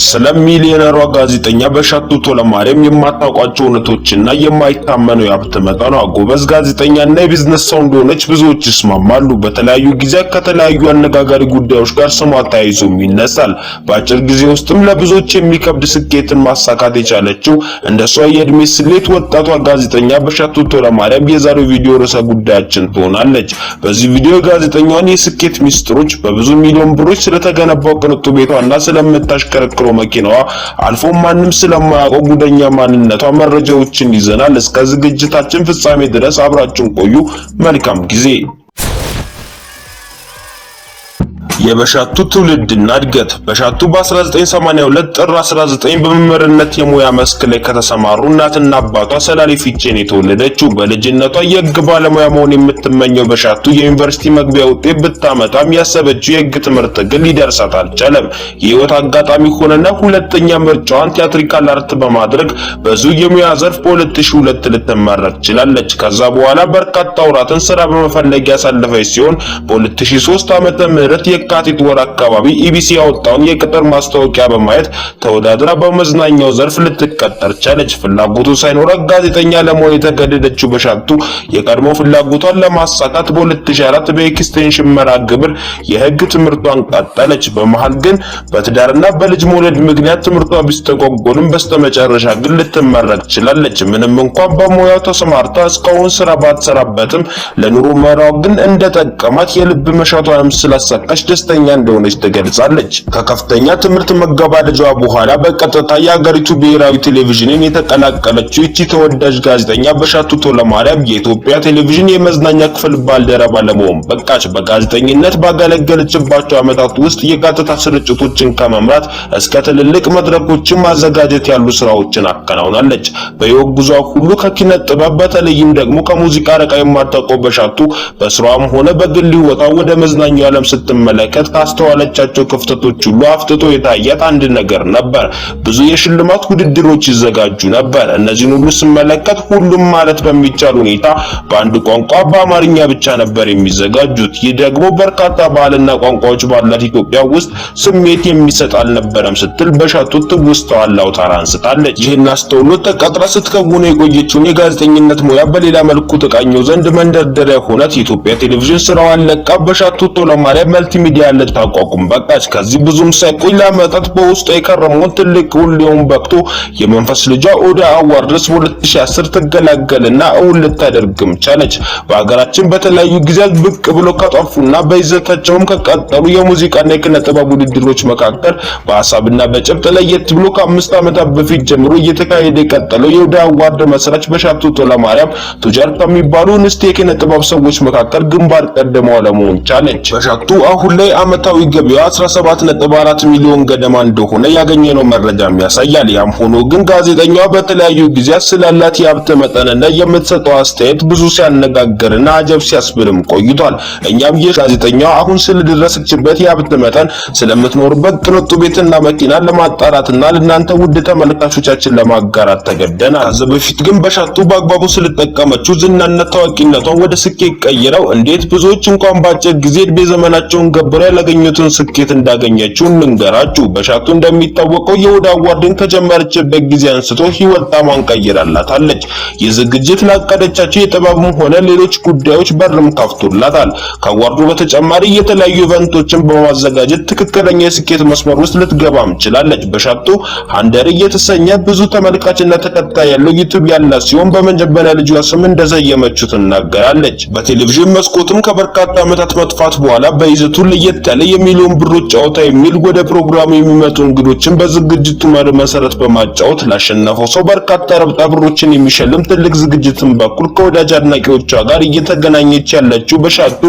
ስለ ሚሊዮነሯ ጋዜጠኛ በሻቱ ቶለማርያም የማታውቋቸው እውነቶችና የማይታመኑ የሀብት መጠኗ ጎበዝ ጋዜጠኛና የቢዝነስ ሰው እንደሆነች ብዙዎች ይስማማሉ። በተለያዩ ጊዜያት ከተለያዩ አነጋጋሪ ጉዳዮች ጋር ስሟ ተያይዞም ይነሳል። በአጭር ጊዜ ውስጥም ለብዙዎች የሚከብድ ስኬትን ማሳካት የቻለችው እንደሷ የእድሜ ስሌት ወጣቷ ጋዜጠኛ በሻቱ ቶለማርያም የዛሬው ቪዲዮ ርዕሰ ጉዳያችን ትሆናለች። በዚህ ቪዲዮ ጋዜጠኛዋን የስኬት ሚስጥሮች፣ በብዙ ሚሊዮን ብሮች ስለተገነባው ቅንጡ ቤቷና ስለምታሽከረክረው መኪናዋ አልፎ ማንም ስለማያውቀው ጉደኛ ማንነቷ መረጃዎችን ይዘናል። እስከ ዝግጅታችን ፍጻሜ ድረስ አብራችሁን ቆዩ። መልካም ጊዜ። የበሻቱ ትውልድና እድገት። በሻቱ በ1982 ጥር 19 በመምህርነት የሙያ መስክ ላይ ከተሰማሩ እናትና አባቷ ሰላሌ ፊቼን የተወለደችው። በልጅነቷ የህግ ባለሙያ መሆን የምትመኘው በሻቱ የዩኒቨርሲቲ መግቢያ ውጤት ብታመጣም ያሰበችው የህግ ትምህርት ግን ሊደርሳት አልቻለም። የህይወት አጋጣሚ ሆነና ሁለተኛ ምርጫዋን ቲያትሪካል አርት በማድረግ በዙ የሙያ ዘርፍ በ2002 ልትመረቅ ችላለች። ከዛ በኋላ በርካታ ወራትን ስራ በመፈለግ ያሳለፈች ሲሆን በ2003 ዓመተ ምህረት የካቲት ወር አካባቢ ኢቢሲ ያወጣውን የቅጥር ማስታወቂያ በማየት ተወዳድራ በመዝናኛው ዘርፍ ልትቀጠር ቻለች። ፍላጎቱ ሳይኖራት ጋዜጠኛ ለመሆን የተገደደችው በሻቱ የቀድሞ ፍላጎቷን ለማሳካት በ2004 በኤክስቴንሽን መርሃ ግብር የህግ ትምህርቷን ቀጠለች። በመሃል ግን በትዳርና በልጅ መውለድ ምክንያት ትምህርቷ ቢስተጓጎልም በስተመጨረሻ ግን ልትመረቅ ችላለች። ምንም እንኳን በሙያው ተሰማርታ እስካሁን ስራ ባትሰራበትም ለኑሮ መራው ግን እንደጠቀማት የልብ መሻቷንም ስላሳካች ደስተኛ እንደሆነች ትገልጻለች። ከከፍተኛ ትምህርት መገባደጃዋ በኋላ በቀጥታ የሀገሪቱ ብሔራዊ ቴሌቪዥንን የተቀላቀለችው እቺ ተወዳጅ ጋዜጠኛ በሻቱ ቶለማርያም የኢትዮጵያ ቴሌቪዥን የመዝናኛ ክፍል ባልደረባ ለመሆን በቃች። በጋዜጠኝነት ባገለገለችባቸው ዓመታት ውስጥ የቀጥታ ስርጭቶችን ከመምራት እስከ ትልልቅ መድረኮችን ማዘጋጀት ያሉ ስራዎችን አከናውናለች። በህይወት ጉዟ ሁሉ ከኪነ ጥበብ በተለይም ደግሞ ከሙዚቃ ርቃ የማታውቀው በሻቱ በስራዋም ሆነ በግል ህይወቷ ወደ መዝናኛው ዓለም ስትመለከት ካስተዋለቻቸው ክፍተቶች ሁሉ አፍጥጦ የታያት አንድ ነገር ነበር። ብዙ የሽልማት ውድድሮች ይዘጋጁ ነበር። እነዚህን ሁሉ ስመለከት ሁሉም ማለት በሚቻል ሁኔታ በአንድ ቋንቋ በአማርኛ ብቻ ነበር የሚዘጋጁት። ይህ ደግሞ በርካታ ባህልና ቋንቋዎች ባላት ኢትዮጵያ ውስጥ ስሜት የሚሰጥ አልነበረም ስትል በሻቱ ትውስታዋን ላውታር አንስታለች። ይህን አስተውሎ ተቀጥራ ስትከውነው የቆየችውን የጋዜጠኝነት ሙያ በሌላ መልኩ ተቃኘው ዘንድ መንደርደሪያ ሆነት የኢትዮጵያ ቴሌቪዥን ስራዋን ለቃ በሻቱ ቶለማርያም መልቲሚዲያ ልታቋቁም በቃች። ከዚህ ብዙም ሳይቆይ ለዓመታት በውስጡ የከረመውን ትልቅ ሁሌውን በቅቶ የመንፈስ ልጇ ኦዳ አዋርድስ 2010 ተገላገለና እውን ልታደርግም ቻለች። በሀገራችን በተለያዩ ጊዜያት ብቅ ብሎ ከጠፉና በይዘታቸውም ከቀጠሉ የሙዚቃና የኪነ ጥበብ ውድድሮች መካከል በሐሳብና በጭብጥ ለየት ብሎ ከ5 ዓመታት በፊት ጀምሮ እየተካሄደ የቀጠለው የኦዳ አዋርድ መስራች በሻቱ ቶለማርያም ቱጃር ከሚባሉ እንስት የኪነ ጥበብ ሰዎች መካከል ግንባር ቀደሟ ለመሆን ቻለች። በሻቱ አሁን ላይ ዓመታዊ ገቢዋ 17.4 ሚሊዮን ገደማ እንደሆነ ያገኘነው መረጃም ያሳያል። ያም ሆኖ ግን ጋዜጠኛዋ በተለያዩ ጊዜያት ስላላት የሀብት መጠንና የምትሰጠው አስተያየት ብዙ ሲያነጋግርና አጀብ ሲያስብልም ቆይቷል። እኛም የጋዜጠኛዋ አሁን ስለደረሰችበት የሀብት መጠን፣ ስለምትኖርበት ቅንጡ ቤትና መኪና ለማጣራትና ለእናንተ ውድ ተመልካቾቻችን ለማጋራት ተገደናል። ከዚህ በፊት ግን በሻቱ በአግባቡ ስለተጠቀመችው ዝናነት ታዋቂነቷን ወደ ስኬት ቀይረው እንዴት ብዙዎች እንኳን ባጭር ጊዜ እድሜ ዘመናቸውን ገብረው ያላገኙትን ስኬት እንዳገኘችው እንንገራችሁ። በሻቱ እንደሚታወቀው የኦዳ አዋርድን ከጀመረችበት ጊዜ አንስቶ ህይወት ታማን ቀይራላታለች። የዝግጅት ላቀደቻቸው የጥበብም ሆነ ሌሎች ጉዳዮች በርም ከፍቶላታል። ከአዋርዱ በተጨማሪ የተለያዩ ኢቨንቶችን በማዘጋጀት ትክክለኛ የስኬት መስመር ውስጥ ልትገባም ችላለች። በሻቱ ሃንደር የተሰኘ ብዙ ተመልካችና ተከታይ ያለው ዩቲዩብ ያላት ሲሆን በመጀመሪያ ልጇ ስም እንደሰየመችው ትናገራለች። በቴሌቪዥን መስኮትም ከበርካታ ዓመታት መጥፋት በኋላ በይዘቱ ለየት ያለ የሚሊዮን ብሮች ጨዋታ የሚል ወደ ፕሮግራሙ የሚመጡ እንግዶችን በዝግጅቱ መሰረት በማጫወት ላሸነፈው ሰው በርካታ ረብጣ ብሮችን የሚሸልም ትልቅ ዝግጅትን በኩል ከወዳጅ አድናቂዎቿ ጋር እየተገናኘች ያለችው በሻቱ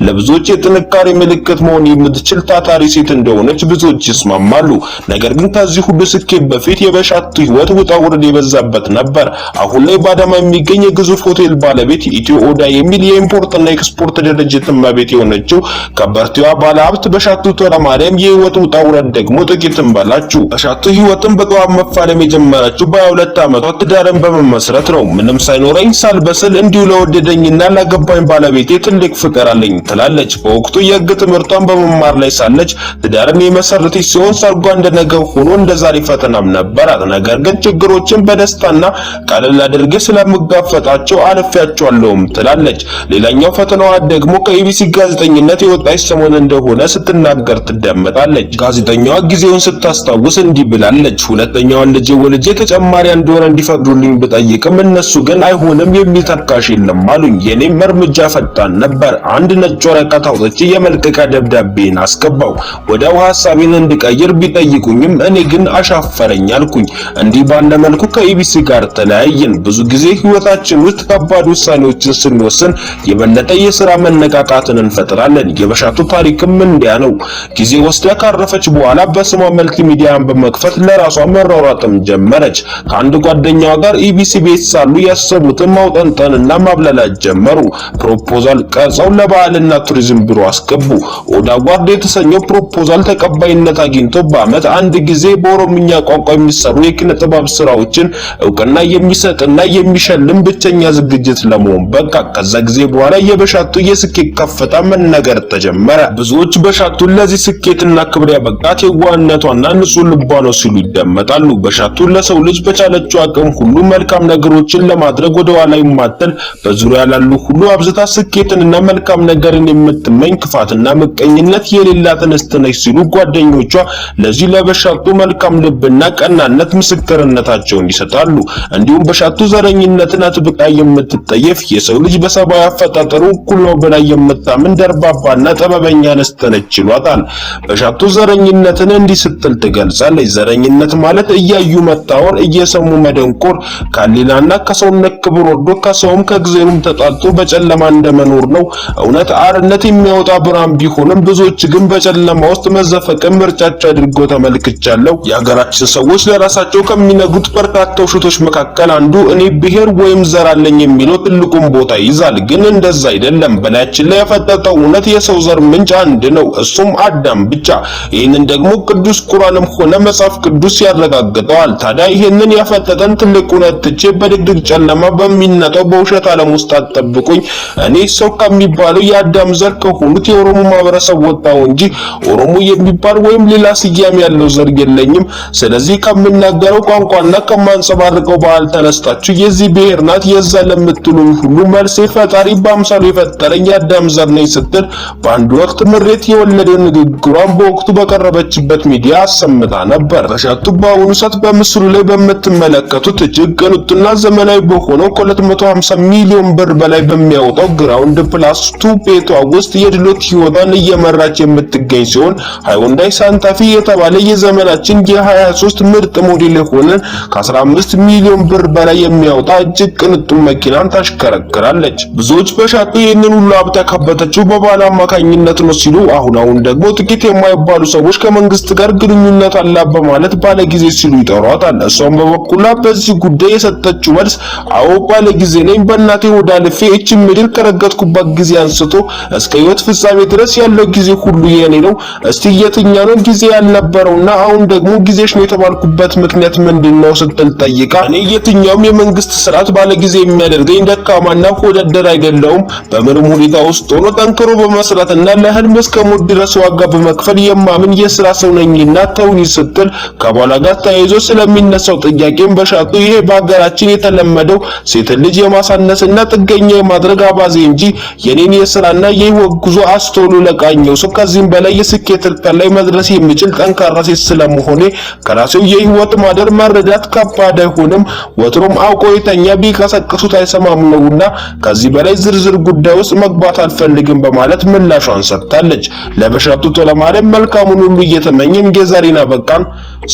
ለብዙዎች የጥንካሬ ምልክት መሆን የምትችል ታታሪ ሴት እንደሆነች ብዙዎች ይስማማሉ። ነገር ግን ከዚህ ሁሉ ስኬት በፊት የበሻቱ ህይወት ውጣ ውረድ የበዛበት ነበር። አሁን ላይ በአዳማ የሚገኝ የግዙፍ ሆቴል ባለቤት ኢትዮ ኦዳ የሚል የኢምፖርትና ኤክስፖርት ድርጅት እመቤት የሆነችው ከበርቴዋ ባለ ሀብት በሻቱ ቶለማርያም የህይወት ውጣ ውረድ ደግሞ ጥቂትም በላችሁ። በሻቱ ህይወትን በጠዋት መፋለም የጀመረችው በ22 ዓመቷ ትዳርን በመመስረት ነው። ምንም ሳይኖረኝ ሳልበስል እንዲሁ ለወደደኝና ላገባኝ ባለቤቴ ትልቅ ፍቅር አለኝ ትላለች። በወቅቱ የህግ ትምህርቷን በመማር ላይ ሳለች ትዳርን የመሰረተች ሲሆን ሰርጓ እንደነገው ሆኖ እንደዛሬ ፈተናም ነበራት። ነገር ግን ችግሮችን በደስታና ቀለል አድርጌ ስለምጋፈጣቸው አልፌያቸዋለሁም ትላለች። ሌላኛው ፈተናዋ ደግሞ ከኢቢሲ ጋዜጠኝነት የወጣች ሰሞን እንደሆነ ስትናገር ትደመጣለች። ጋዜጠኛዋ ጊዜውን ስታስታውስ እንዲህ ብላለች። ሁለተኛዋን ልጅ ወልጄ ተጨማሪ አንድ ወር እንዲፈቅዱልኝ ብጠይቅም እነሱ ግን አይሆንም የሚል ተካሽ የለም አሉኝ። የኔም እርምጃ ፈጣን ነበር። አንድ ነጭ ወረቀት አውጥቼ የመልቀቂያ ደብዳቤን አስገባው። ወዲያው ሐሳቤን እንድቀይር ቢጠይቁኝም እኔ ግን አሻፈረኝ አልኩኝ። እንዲህ ባለ መልኩ ከኢቢሲ ጋር ተለያየን። ብዙ ጊዜ ህይወታችን ውስጥ ከባድ ውሳኔዎችን ስንወስን የበለጠ የሥራ መነቃቃትን እንፈጥራለን። የበሻቱ ታሪክም እንዲያ ነው። ጊዜ ወስዳ ካረፈች በኋላ በስሟ መልቲ ሚዲያን በመክፈት ለራሷ መሯሯጥም ጀመረች። ከአንድ ጓደኛዋ ጋር ኢቢሲ ቤት ሳሉ ያሰቡትን ማውጠንጠንና ማብላላት ጀመሩ። ፕሮፖዛል ቀርጸው ለባህልና ቱሪዝም ቢሮ አስገቡ። ኦዳ ጓርድ የተሰኘው ፕሮፖዛል ተቀባይነት አግኝቶ በዓመት አንድ ጊዜ በኦሮምኛ ቋንቋ የሚሰሩ የኪነ ጥበብ ስራዎችን እውቅና የሚሰጥና የሚሸልም ብቸኛ ዝግጅት ለመሆን በቃ። ከዛ ጊዜ በኋላ የበሻቱ የስኬት ከፍታ መነገር ተጀመረ። ብዙዎች በሻቱን ለዚህ ስኬትና ክብር ያበቃት የዋህነቷና ንጹህ ልቧ ነው ሲሉ ይደመጣሉ። በሻቱ ለሰው ልጅ በቻለችው አቅም ሁሉ መልካም ነገሮችን ለማድረግ ወደ ኋላ የማትል በዙሪያ ላሉ ሁሉ አብዝታ ስኬትንና መልካም ነገርን የምትመኝ ክፋትና ምቀኝነት የሌላት እንስት ነች ሲሉ ጓደኞቿ ለዚህ ለበሻቱ መልካም ልብና ቀናነት ምስክርነታቸውን ይሰጣሉ። እንዲሁም በሻቱ ዘረኝነትን አጥብቃ የምትጠየፍ የሰው ልጅ በሰብአዊ አፈጣጠሩ እኩል ነው ብላ የምታምን ደርባባና ጥበበኛ እንስት ነች ይሏታል። በሻቱ ዘረኝነትን እንዲህ ስትል ትገልጻለች። ዘረኝነት ማለት እያዩ መታወር፣ እየሰሙ መደንቆር፣ ካሊላና ከሰውነት ክብር ወርዶ ከሰውም ከእግዚአብሔርም ተጣልቶ በጨለማ እንደመኖር ነው። እውነት አርነት የሚያወጣ ብርሃን ቢሆንም ብዙዎች ግን በጨለማ ውስጥ መዘፈቅን ምርጫቸው አድርጎ ተመልክቻለሁ። የሀገራችን ሰዎች ለራሳቸው ከሚነግሩት በርካታ ውሸቶች መካከል አንዱ እኔ ብሔር ወይም ዘር አለኝ የሚለው ትልቁን ቦታ ይዛል። ግን እንደዛ አይደለም። በላያችን ላይ የፈጠጠው እውነት የሰው ዘር ምንጭ አንድ ነው፣ እሱም አዳም ብቻ። ይህንን ደግሞ ቅዱስ ቁርአንም ሆነ መጽሐፍ ቅዱስ ያረጋግጠዋል። ታዲያ ይህንን ያፈጠጠን ትልቅ እውነት ትቼ በድቅድቅ ጨለማ በሚነጠው በውሸት ዓለም ውስጥ አትጠብቁኝ። እኔ ሰው ከሚባለው የአዳም ዘር ከሆኑት የኦሮሞ ማህበረሰብ ወጣው እንጂ ኦሮሞ የሚባል ወይም ሌላ ስያሜ ያለው ዘር የለኝም። ስለዚህ ከምናገረው ቋንቋና ከማንጸባርቀው ባህል ተነስታችሁ የዚህ ብሔር ናት የዛ ለምትሉኝ ሁሉ መልሴ ፈጣሪ በአምሳሉ የፈጠረኝ የአዳም ዘር ነኝ ስትል በአንድ ወቅት ምሬት የወለደው ንግግሯን በወቅቱ በቀረበችበት ሚዲያ አሰምታ ነበር። በሻቱ በአሁኑ ሰዓት በምስሉ ላይ በምትመለከቱት እጅግ ቅንጡና ዘመናዊ በሆነው ከ250 ሚሊዮን ብር በላይ በሚያወጣው ግራውንድ ፕላስ 2 ቤቷ ውስጥ የድሎት ህይወቷን እየመራች የምትገኝ ሲሆን ሃይንዳይ ሳንታፊ የተባለ የዘመናችን የ23 ምርጥ ሞዴል የሆነ ከ15 ሚሊዮን ብር በላይ የሚያወጣ እጅግ ቅንጡ መኪናን ታሽከረክራለች። ብዙዎች በሻቱ ይህንን ሁሉ ሀብት ያካበተችው በባለ አማካኝነት ነው ሲሉ፣ አሁን ደግሞ ጥቂት የማይባሉ ሰዎች ከመንግስት ጋር ግንኙነት አላት በማለት ባለጊዜ ሲሉ ይጠሯታል። እሷም በበኩሏ በዚህ ጉዳይ የሰጠችው መልስ አዎ ባለጊዜ ነኝ፣ በእናቴ ሆድ አልፌ እቺ ምድር ከረገጥኩባት ጊዜ አንስቶ እስከ ህይወት ፍጻሜ ድረስ ያለው ጊዜ ሁሉ የኔ ነው። እስቲ የትኛው ነው ጊዜ ያልነበረውና አሁን ደግሞ ጊዜሽ ነው የተባልኩበት ምክንያት ምንድነው ስትል ጠይቃ፣ እኔ የትኛውም የመንግስት ስርዓት ባለጊዜ የሚያደርገኝ ደካማና ሆዳደር አይደለሁም። በምንም ሁኔታ ውስጥ ሆኖ ጠንክሮ በመስራትና ለህልም እስከ ሞት ድረስ ዋጋ በመክፈል የማምን የስራ ሰው ነኝና ተውኝ ስትል ከባሏ ጋር ተያይዞ ስለሚነሳው ጥያቄም በሻቱ ይሄ በሀገራችን የተለመደው ሴት ልጅ የማሳነስና ጥገኛ የማድረግ አባዜ እንጂ የኔን የስራና የህይወት ጉዞ አስተውሎ ለቃኘው ሰው ከዚህም በላይ የስኬት እርከን ላይ መድረስ የሚችል ጠንካራ ሴት ስለመሆኔ ከራሴው የህይወት ማደር መረዳት ከባድ አይሆንም። ወትሮም አውቆ የተኛ ቢቀሰቅሱት አይሰማም ነውና ከዚህ በላይ ዝርዝር ጉዳይ ውስጥ መግባት አልፈልግም በማለት ምላሿን ሰጥታለች። ለበሻቱ ቶለማርያም መልካሙን ሁሉ እየተመኘን የዛሬን አበቃን።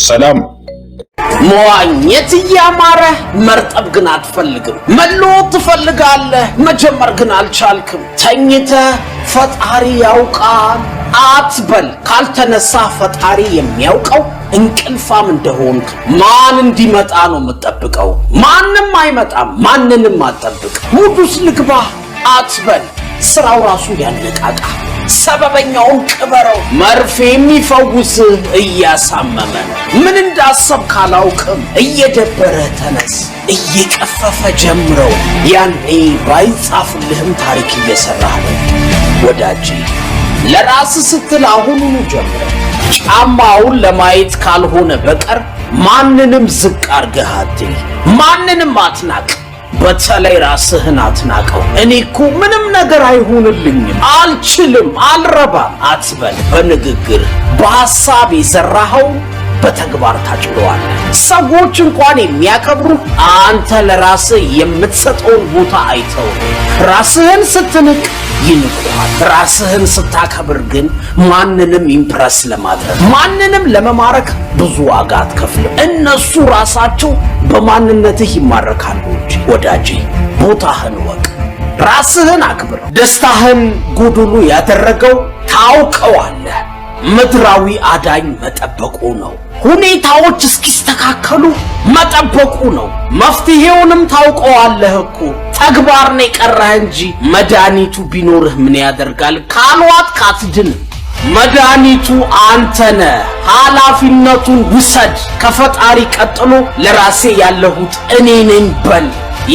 ሰላም። መዋኘት እያማረ መርጠብ ግን አትፈልግም። መለወጥ ትፈልጋለህ፣ መጀመር ግን አልቻልክም። ተኝተህ ፈጣሪ ያውቃል አትበል። ካልተነሳ ፈጣሪ የሚያውቀው እንቅልፋም እንደሆንክ ማን እንዲመጣ ነው የምትጠብቀው? ማንም አይመጣም፣ ማንንም አትጠብቅ። ሙዱስ ልግባ አትበል። ስራው ራሱ ያነቃቃ። ሰበበኛውን ቅበረው። መርፌ የሚፈውስህ እያሳመመ ነው። ምን እንዳሰብ ካላውቅም እየደበረ ተነስ፣ እየቀፈፈ ጀምረው። ያኔ ባይጻፍልህም ታሪክ እየሰራህ ነው ወዳጄ። ለራስ ስትል አሁኑኑ ጀምረው። ጫማውን ለማየት ካልሆነ በቀር ማንንም ዝቅ አርገህ አትይ፣ ማንንም አትናቅ። በተለይ ራስህን አትናቀው። እኔ እኮ ምንም ነገር አይሆንልኝም፣ አልችልም፣ አልረባም አትበል። በንግግር በሐሳብ የዘራኸው በተግባር ታጭደዋለህ። ሰዎች እንኳን የሚያከብሩ አንተ ለራስህ የምትሰጠውን ቦታ አይተው። ራስህን ስትንቅ ይንቁሃል። ራስህን ስታከብር ግን ማንንም ኢምፕረስ ለማድረግ ማንንም ለመማረክ ብዙ ዋጋ አትከፍልም። እነሱ ራሳቸው በማንነትህ ይማረካሉ እንጂ ወዳጄ። ቦታህን ወቅ፣ ራስህን አክብር። ደስታህን ጎዶሎ ያደረገው ታውቀዋለህ። ምድራዊ አዳኝ መጠበቁ ነው። ሁኔታዎች እስኪስተካከሉ መጠበቁ ነው። መፍትሄውንም ታውቀዋለህ እኮ። ተግባር ነው የቀረህ እንጂ መድኃኒቱ ቢኖርህ ምን ያደርጋል? ካልዋት ካትድን። መድኃኒቱ አንተ ነህ። ኃላፊነቱን ውሰድ። ከፈጣሪ ቀጥሎ ለራሴ ያለሁት እኔ ነኝ በል።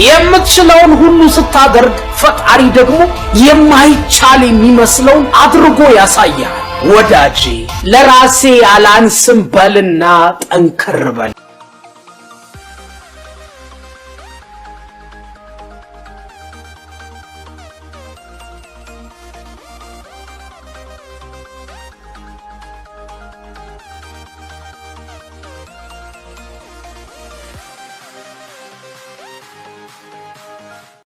የምትችለውን ሁሉ ስታደርግ ፈጣሪ ደግሞ የማይቻል የሚመስለውን አድርጎ ያሳያል። ወዳጄ ለራሴ ያላንስም በልና ጠንከር በል።